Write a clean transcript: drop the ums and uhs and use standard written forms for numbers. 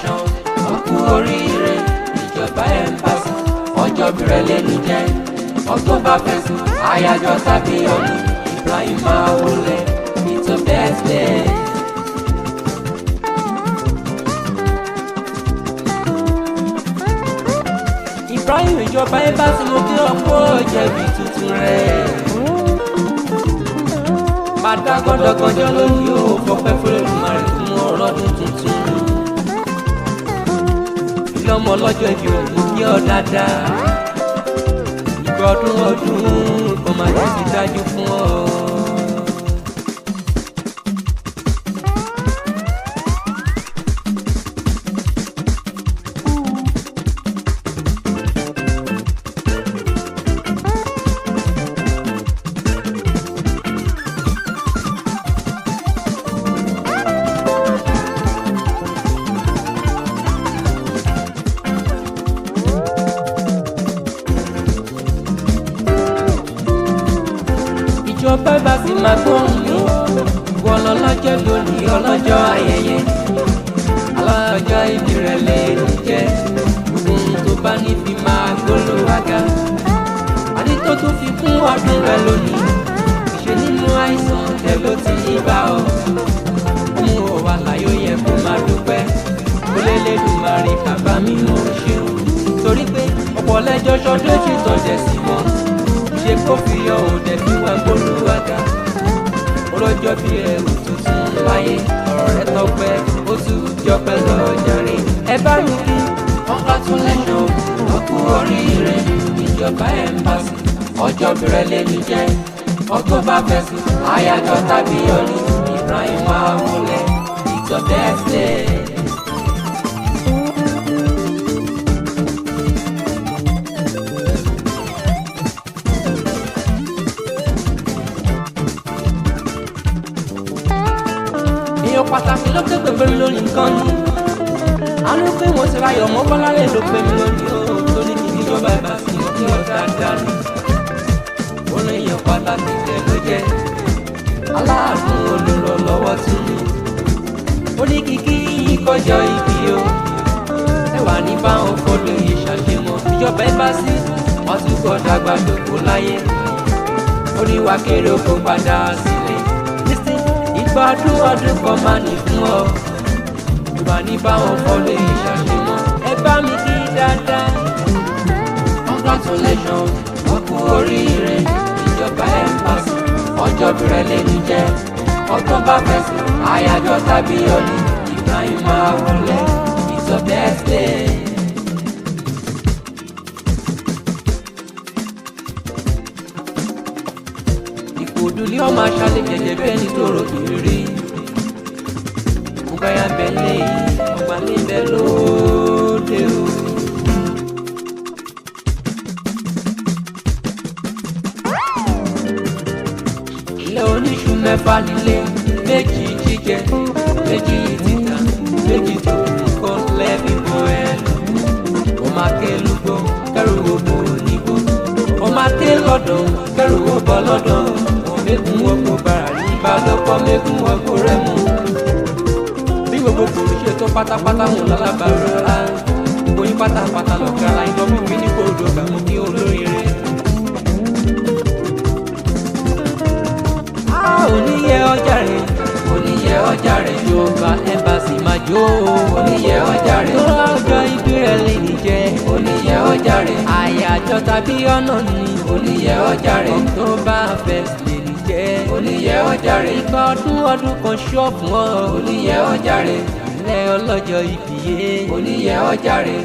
congratulations ọkú oríire ìjọba ẹ̀mbásí ọjọ́ bìrẹ̀ lẹ́nu jẹ́ October 1st àyájọ́ tàbí ọdún Ibrahim Awole it's your birthday. Ibrahim ìjọba ẹ̀mbásí mo kí ọ̀pọ̀ jẹ̀bi tuntun rẹ̀. Bàdá gọ́dọ̀gọ́jọ́ lónìí ó fọpẹ́ fún Olódùmarè fún ọlọ́dún tuntun. Ìlọ́mọ ọlọ́jọ́ ìbí òkú kí ọ dáadáa. Ìgbà ọdún kò máa jẹ́ ti dájú fún ọ. Ìjọba ẹ̀mbásí máa gbóhùn mi ìwọ lọ́lọ́jọ́ lónìí ọlọ́jọ́ ayẹyẹ ọlọ́jọ́ ìbí rẹ̀ lè jẹ́ ohun tó bá ní fi máa gbólóhàgà àní tó tún fi kún ọdún rẹ̀ lónìí ìṣe nínú àìsàn ẹ̀ ló ti yí bá ọ mú ọ wà láyé ó yẹ kó máa dúpẹ́ kó lélẹ́dùmarè bàbá mi mọ̀ ṣeun torí pé ọ̀pọ̀ lẹ́jọ́ ṣọdún èjì tọ́jẹ́ sí wọn ṣe kó fi ọ̀hún dẹ̀ fi wá gbólóhàgà ọlọ́jọ́ bí ẹrù tuntun láyé ọ̀rọ̀ rẹ̀ tọpẹ́ ó tún jọpẹ́ lọ́jàre. Ẹ bá mi kí congratulations ọkú oríire ìjọba ẹ̀mbásí ọjọ́ bìrẹ̀ lẹ́nu jẹ́ October 1st àyájọ́ tàbí ọdún Ibrahim Awole it's your birthday. Èèyàn pàtàkì ló ké pèpè mi lórí nǹkan ni àánú pé mo ti rayọ̀ mọ́ Bọ́lárẹ̀ ló pè mí lónìí ó torí kí ìjọba ẹ̀mbásí mo kí ọ̀tá dànù ó ní èèyàn pàtàkì tẹ̀ ló jẹ́ aláàánú olùrànlọ́wọ́ tún ní ó ní kíkí ìkọjọ ibi o ẹ wà ní báwọn fọdún yìí ṣàṣemọ ìjọba ẹ̀mbásí wọn tún kọ dàgbà dòkó láyé ó ní wà kéré oko padà sílé gbádùn ọdún kan máa ní fún ọ ìwà ní báwọn fọlé ìṣàṣemọ ẹ bá mi kí dáadáa. Congratulations ọkú oríire ìjọba ẹ̀mbásí ọjọ́ bìrẹ̀ lẹ́nu jẹ́ October 1st àyájọ́ tàbí ọdún Ibrahim Awole it's your birthday. Ìkòdùlé ọmọ aṣálẹ̀ jẹ̀jẹ̀ bẹ́ẹ̀ ní tòrò kiri bóyá bẹ́lẹ̀ yìí ọgbà níbẹ̀ lóde o. Ilé oníṣu mẹ́fà nílé méjì jíjẹ méjì títà méjì tó nǹkan lẹ́bí bọ́ ẹ lọ. Ó máa ké lúgbó kẹ́rù òbò nígbó ó máa ké lọ́dọ̀ kẹ́rù òbọ̀ lọ́dọ̀ mẹ́kún ọkọ̀ bàrà ní ìbálòpọ̀ mẹ́kún ọkọ̀ rẹ̀ mú. Bí gbogbo kòrò ṣe tó pátápátá wọn lálábàárà rárá oyin pátápátá lọ́kẹ́ ara ìjọ mímí ní kòròdò gbàmú kí olóríire. Oníyẹ ọjà rẹ̀ oníyẹ ọjà rẹ̀ ìjọba ẹ̀mbásí máa jó oníyẹ ọjà rẹ̀ lọ́wọ́ ọjọ́ ìbí rẹ̀ lè ní jẹ́ oníyẹ ọjà rẹ̀ àyájọ́ tàbí ọ̀nà ní oníyẹ ọjà rẹ̀ October 1st jẹ́ oníyẹ ọjà rẹ̀ ìgbà ọdún kan ṣọ́ọ̀bù wọn oníyẹ ọjà rẹ̀ ilé ọlọ́jọ́ ìbíye oníyẹ ọjà rẹ̀.